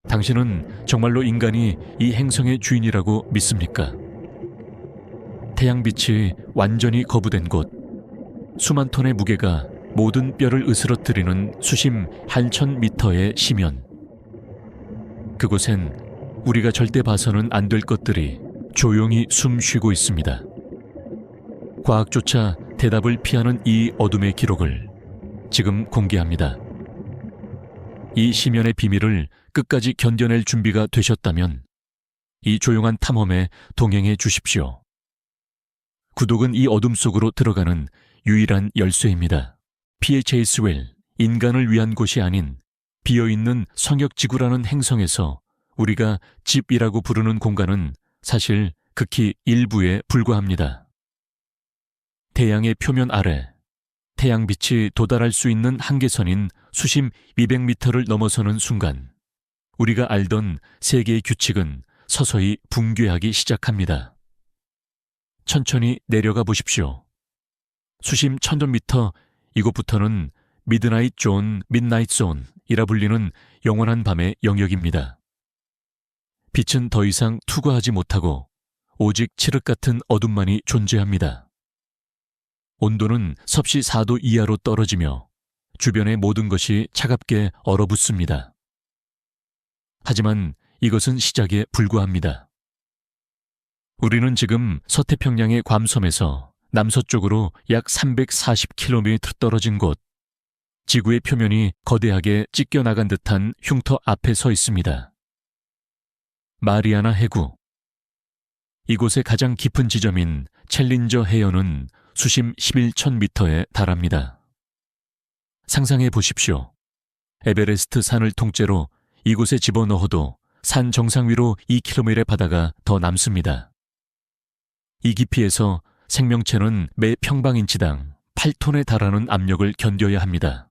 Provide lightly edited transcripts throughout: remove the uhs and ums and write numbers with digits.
당신은 정말로 인간이 이 행성의 주인이라고 믿습니까? 태양빛이 완전히 거부된 곳, 수만 톤의 무게가 모든 뼈를 으스러뜨리는 수심 한 1000m의 심연. 그곳엔 우리가 절대 봐서는 안 될 것들이 조용히 숨 쉬고 있습니다. 과학조차 대답을 피하는 이 어둠의 기록을 지금 공개합니다. 이 심연의 비밀을 끝까지 견뎌낼 준비가 되셨다면 이 조용한 탐험에 동행해 주십시오. 구독은 이 어둠 속으로 들어가는 유일한 열쇠입니다. PHASwell, 인간을 위한 곳이 아닌 비어있는 성역지구라는 행성에서 우리가 집이라고 부르는 공간은 사실 극히 일부에 불과합니다. 태양의 표면 아래, 태양빛이 도달할 수 있는 한계선인 수심 200m를 넘어서는 순간 우리가 알던 세계의 규칙은 서서히 붕괴하기 시작합니다. 천천히 내려가 보십시오. 수심 1000m 이곳부터는 미드나잇 존, midnight zone이라 불리는 영원한 밤의 영역입니다. 빛은 더 이상 투과하지 못하고 오직 칠흑 같은 어둠만이 존재합니다. 온도는 섭씨 4도 이하로 떨어지며 주변의 모든 것이 차갑게 얼어붙습니다. 하지만 이것은 시작에 불과합니다. 우리는 지금 서태평양의 괌섬에서 남서쪽으로 약 340km 떨어진 곳, 지구의 표면이 거대하게 찢겨나간 듯한 흉터 앞에 서 있습니다. 마리아나 해구. 이곳의 가장 깊은 지점인 챌린저 해연은 수심 11,000m에 달합니다. 상상해 보십시오. 에베레스트 산을 통째로 이곳에 집어넣어도 산 정상 위로 2km의 바다가 더 남습니다. 이 깊이에서 생명체는 매 평방인치당 8톤에 달하는 압력을 견뎌야 합니다.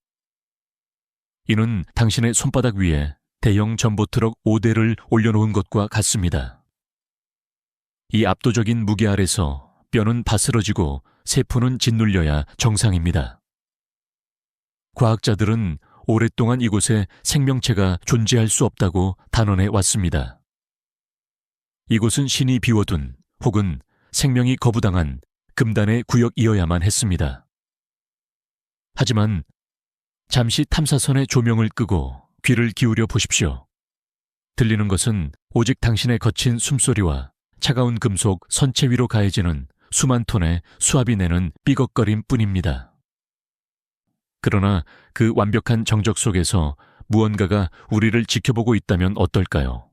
이는 당신의 손바닥 위에 대형 전보트럭 5대를 올려놓은 것과 같습니다. 이 압도적인 무게 아래서 뼈는 바스러지고 세포는 짓눌려야 정상입니다. 과학자들은 오랫동안 이곳에 생명체가 존재할 수 없다고 단언해 왔습니다. 이곳은 신이 비워둔 혹은 생명이 거부당한 금단의 구역이어야만 했습니다. 하지만 잠시 탐사선의 조명을 끄고 귀를 기울여 보십시오. 들리는 것은 오직 당신의 거친 숨소리와 차가운 금속 선체 위로 가해지는 수만 톤의 수압이 내는 삐걱거림 뿐입니다. 그러나 그 완벽한 정적 속에서 무언가가 우리를 지켜보고 있다면 어떨까요?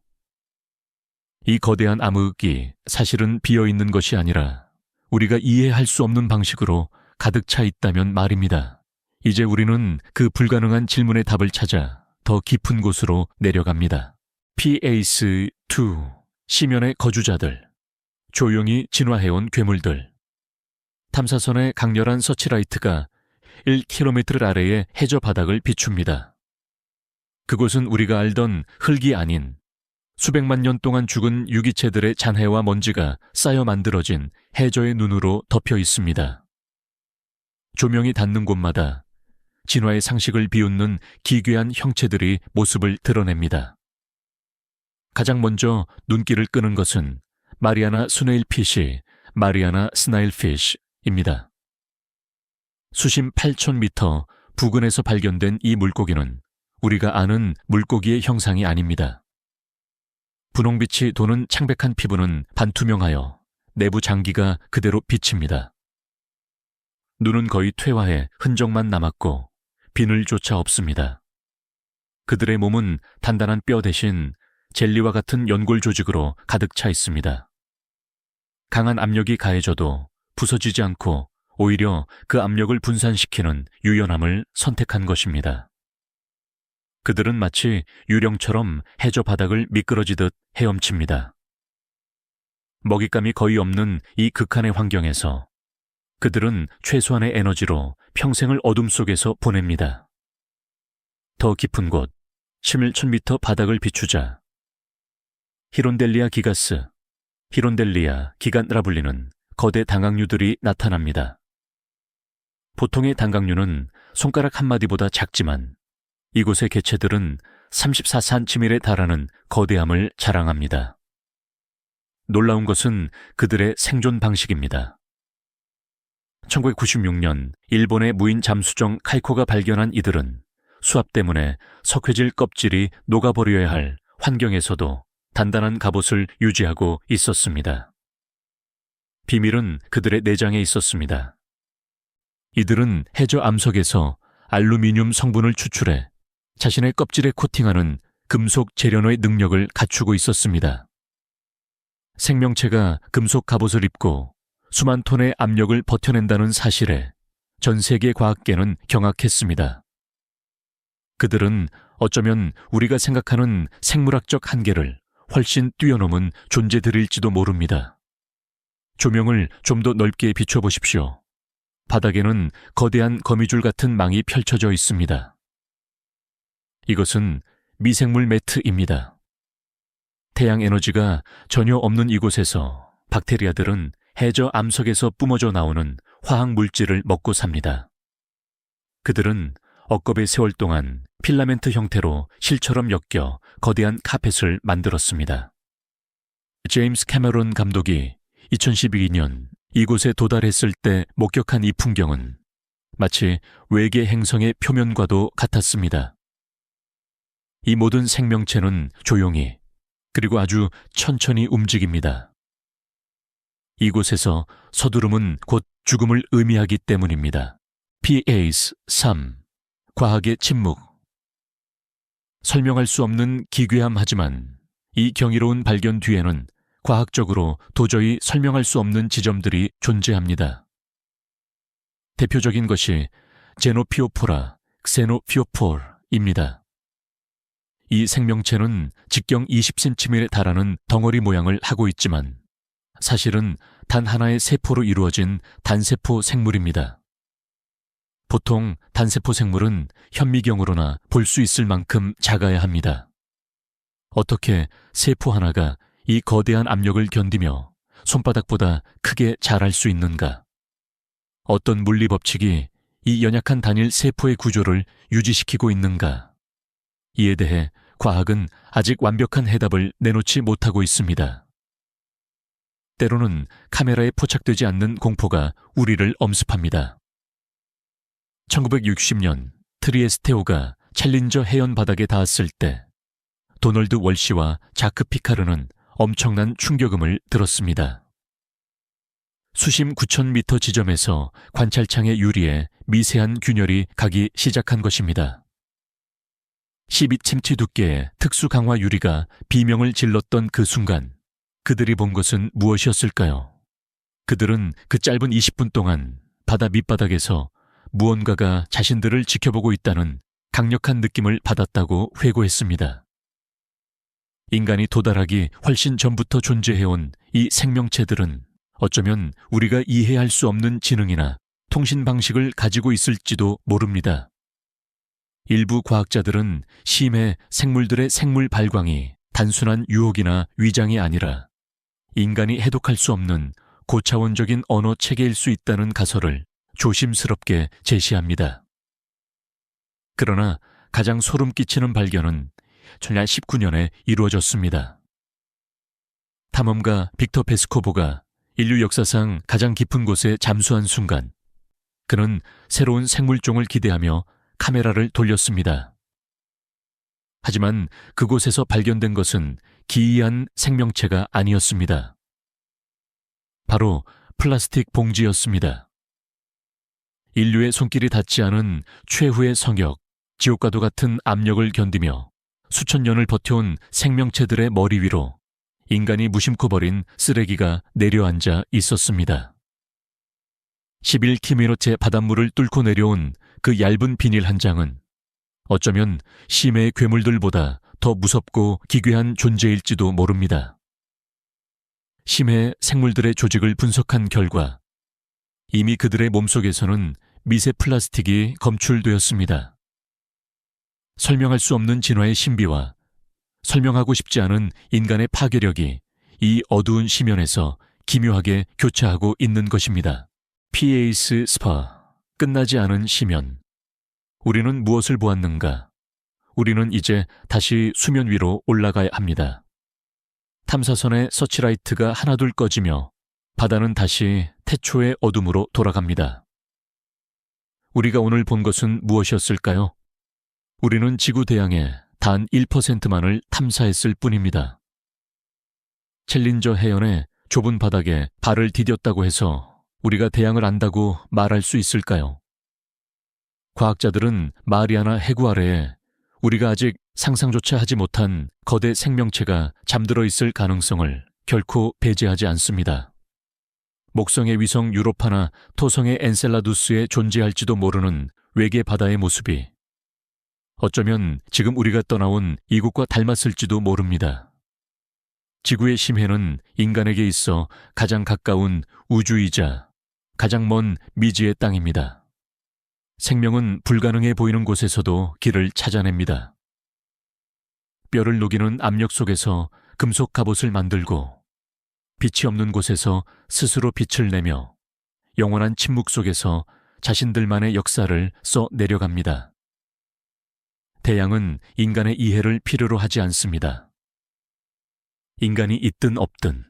이 거대한 암흑이 사실은 비어있는 것이 아니라 우리가 이해할 수 없는 방식으로 가득 차 있다면 말입니다. 이제 우리는 그 불가능한 질문의 답을 찾아 더 깊은 곳으로 내려갑니다. PACE-2, 심연의 거주자들, 조용히 진화해온 괴물들. 탐사선의 강렬한 서치라이트가 1km 아래의 해저 바닥을 비춥니다. 그곳은 우리가 알던 흙이 아닌 수백만 년 동안 죽은 유기체들의 잔해와 먼지가 쌓여 만들어진 해저의 눈으로 덮여 있습니다. 조명이 닿는 곳마다 진화의 상식을 비웃는 기괴한 형체들이 모습을 드러냅니다. 가장 먼저 눈길을 끄는 것은 마리아나 스네일피쉬, 마리아나 스나일피쉬입니다. 수심 8,000m 부근에서 발견된 이 물고기는 우리가 아는 물고기의 형상이 아닙니다. 분홍빛이 도는 창백한 피부는 반투명하여 내부 장기가 그대로 비칩니다. 눈은 거의 퇴화해 흔적만 남았고 비늘조차 없습니다. 그들의 몸은 단단한 뼈 대신 젤리와 같은 연골 조직으로 가득 차 있습니다. 강한 압력이 가해져도 부서지지 않고 오히려 그 압력을 분산시키는 유연함을 선택한 것입니다. 그들은 마치 유령처럼 해저 바닥을 미끄러지듯 헤엄칩니다. 먹잇감이 거의 없는 이 극한의 환경에서 그들은 최소한의 에너지로 평생을 어둠 속에서 보냅니다. 더 깊은 곳, 11,000m 바닥을 비추자 히론델리아 기가스, 히론델리아 기간라 불리는 거대 당각류들이 나타납니다. 보통의 당각류는 손가락 한마디보다 작지만 이곳의 개체들은 34cm에 달하는 거대함을 자랑합니다. 놀라운 것은 그들의 생존 방식입니다. 1996년 일본의 무인 잠수정 카이코가 발견한 이들은 수압 때문에 석회질 껍질이 녹아버려야 할 환경에서도 단단한 갑옷을 유지하고 있었습니다. 비밀은 그들의 내장에 있었습니다. 이들은 해저 암석에서 알루미늄 성분을 추출해 자신의 껍질에 코팅하는 금속 재련의 능력을 갖추고 있었습니다. 생명체가 금속 갑옷을 입고 수만 톤의 압력을 버텨낸다는 사실에 전 세계 과학계는 경악했습니다. 그들은 어쩌면 우리가 생각하는 생물학적 한계를 훨씬 뛰어넘은 존재들일지도 모릅니다. 조명을 좀 더 넓게 비춰보십시오. 바닥에는 거대한 거미줄 같은 망이 펼쳐져 있습니다. 이것은 미생물 매트입니다. 태양 에너지가 전혀 없는 이곳에서 박테리아들은 해저 암석에서 뿜어져 나오는 화학 물질을 먹고 삽니다. 그들은 억겁의 세월 동안 필라멘트 형태로 실처럼 엮여 거대한 카펫을 만들었습니다. 제임스 캐머런 감독이 2012년 이곳에 도달했을 때 목격한 이 풍경은 마치 외계 행성의 표면과도 같았습니다. 이 모든 생명체는 조용히 그리고 아주 천천히 움직입니다. 이곳에서 서두름은 곧 죽음을 의미하기 때문입니다. PACE 3. 과학의 침묵. 설명할 수 없는 기괴함 하지만 이 경이로운 발견 뒤에는 과학적으로 도저히 설명할 수 없는 지점들이 존재합니다. 대표적인 것이 제노피오포라, 엑세노피오폴입니다. 이 생명체는 직경 20cm에 달하는 덩어리 모양을 하고 있지만 사실은 단 하나의 세포로 이루어진 단세포 생물입니다. 보통 단세포 생물은 현미경으로나 볼 수 있을 만큼 작아야 합니다. 어떻게 세포 하나가 이 거대한 압력을 견디며 손바닥보다 크게 자랄 수 있는가? 어떤 물리 법칙이 이 연약한 단일 세포의 구조를 유지시키고 있는가? 이에 대해 과학은 아직 완벽한 해답을 내놓지 못하고 있습니다. 때로는 카메라에 포착되지 않는 공포가 우리를 엄습합니다. 1960년 트리에스테오가 챌린저 해연 바닥에 닿았을 때 도널드 월시와 자크 피카르는 엄청난 충격음을 들었습니다. 수심 9,000m 지점에서 관찰창의 유리에 미세한 균열이 가기 시작한 것입니다. 12cm 두께의 특수 강화 유리가 비명을 질렀던 그 순간 그들이 본 것은 무엇이었을까요? 그들은 그 짧은 20분 동안 바다 밑바닥에서 무언가가 자신들을 지켜보고 있다는 강력한 느낌을 받았다고 회고했습니다. 인간이 도달하기 훨씬 전부터 존재해온 이 생명체들은 어쩌면 우리가 이해할 수 없는 지능이나 통신 방식을 가지고 있을지도 모릅니다. 일부 과학자들은 심해 생물들의 생물 발광이 단순한 유혹이나 위장이 아니라 인간이 해독할 수 없는 고차원적인 언어 체계일 수 있다는 가설을 조심스럽게 제시합니다. 그러나 가장 소름 끼치는 발견은 2019년에 이루어졌습니다. 탐험가 빅터 페스코보가 인류 역사상 가장 깊은 곳에 잠수한 순간 그는 새로운 생물종을 기대하며 카메라를 돌렸습니다. 하지만 그곳에서 발견된 것은 기이한 생명체가 아니었습니다. 바로 플라스틱 봉지였습니다. 인류의 손길이 닿지 않은 최후의 성역, 지옥과도 같은 압력을 견디며 수천 년을 버텨온 생명체들의 머리 위로 인간이 무심코 버린 쓰레기가 내려앉아 있었습니다. 11km째 바닷물을 뚫고 내려온 그 얇은 비닐 한 장은 어쩌면 심해의 괴물들보다 더 무섭고 기괴한 존재일지도 모릅니다. 심해 생물들의 조직을 분석한 결과 이미 그들의 몸속에서는 미세 플라스틱이 검출되었습니다. 설명할 수 없는 진화의 신비와 설명하고 싶지 않은 인간의 파괴력이 이 어두운 심연에서 기묘하게 교차하고 있는 것입니다. PACE 스파, 끝나지 않은 심연. 우리는 무엇을 보았는가? 우리는 이제 다시 수면 위로 올라가야 합니다. 탐사선의 서치라이트가 하나둘 꺼지며 바다는 다시 태초의 어둠으로 돌아갑니다. 우리가 오늘 본 것은 무엇이었을까요? 우리는 지구 대양의 단 1%만을 탐사했을 뿐입니다. 챌린저 해연의 좁은 바닥에 발을 디뎠다고 해서 우리가 대양을 안다고 말할 수 있을까요? 과학자들은 마리아나 해구 아래에 우리가 아직 상상조차 하지 못한 거대 생명체가 잠들어 있을 가능성을 결코 배제하지 않습니다. 목성의 위성 유로파나 토성의 엔셀라두스에 존재할지도 모르는 외계 바다의 모습이 어쩌면 지금 우리가 떠나온 이곳과 닮았을지도 모릅니다. 지구의 심해는 인간에게 있어 가장 가까운 우주이자 가장 먼 미지의 땅입니다. 생명은 불가능해 보이는 곳에서도 길을 찾아냅니다. 뼈를 녹이는 압력 속에서 금속 갑옷을 만들고 빛이 없는 곳에서 스스로 빛을 내며 영원한 침묵 속에서 자신들만의 역사를 써 내려갑니다. 대양은 인간의 이해를 필요로 하지 않습니다. 인간이 있든 없든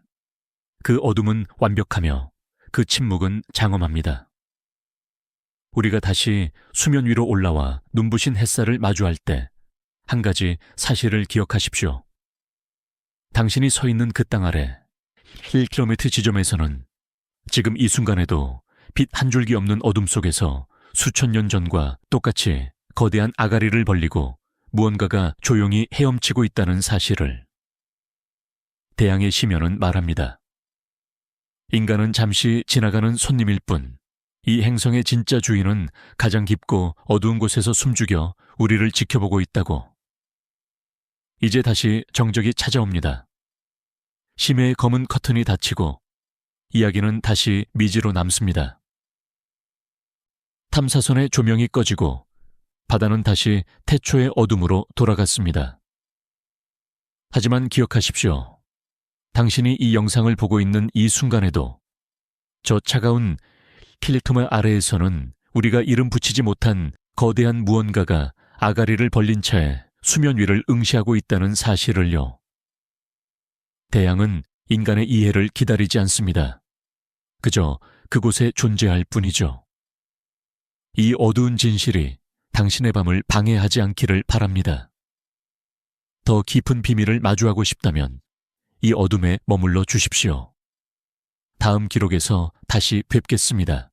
그 어둠은 완벽하며 그 침묵은 장엄합니다. 우리가 다시 수면 위로 올라와 눈부신 햇살을 마주할 때 한 가지 사실을 기억하십시오. 당신이 서 있는 그 땅 아래 1km 지점에서는 지금 이 순간에도 빛 한 줄기 없는 어둠 속에서 수천 년 전과 똑같이 거대한 아가리를 벌리고 무언가가 조용히 헤엄치고 있다는 사실을 대양의 심연은 말합니다. 인간은 잠시 지나가는 손님일 뿐 이 행성의 진짜 주인은 가장 깊고 어두운 곳에서 숨죽여 우리를 지켜보고 있다고. 이제 다시 정적이 찾아옵니다. 심해의 검은 커튼이 닫히고 이야기는 다시 미지로 남습니다. 탐사선의 조명이 꺼지고 바다는 다시 태초의 어둠으로 돌아갔습니다. 하지만 기억하십시오. 당신이 이 영상을 보고 있는 이 순간에도 저 차가운 킬리토마 아래에서는 우리가 이름 붙이지 못한 거대한 무언가가 아가리를 벌린 채 수면 위를 응시하고 있다는 사실을요. 대양은 인간의 이해를 기다리지 않습니다. 그저 그곳에 존재할 뿐이죠. 이 어두운 진실이 당신의 밤을 방해하지 않기를 바랍니다. 더 깊은 비밀을 마주하고 싶다면 이 어둠에 머물러 주십시오. 다음 기록에서 다시 뵙겠습니다.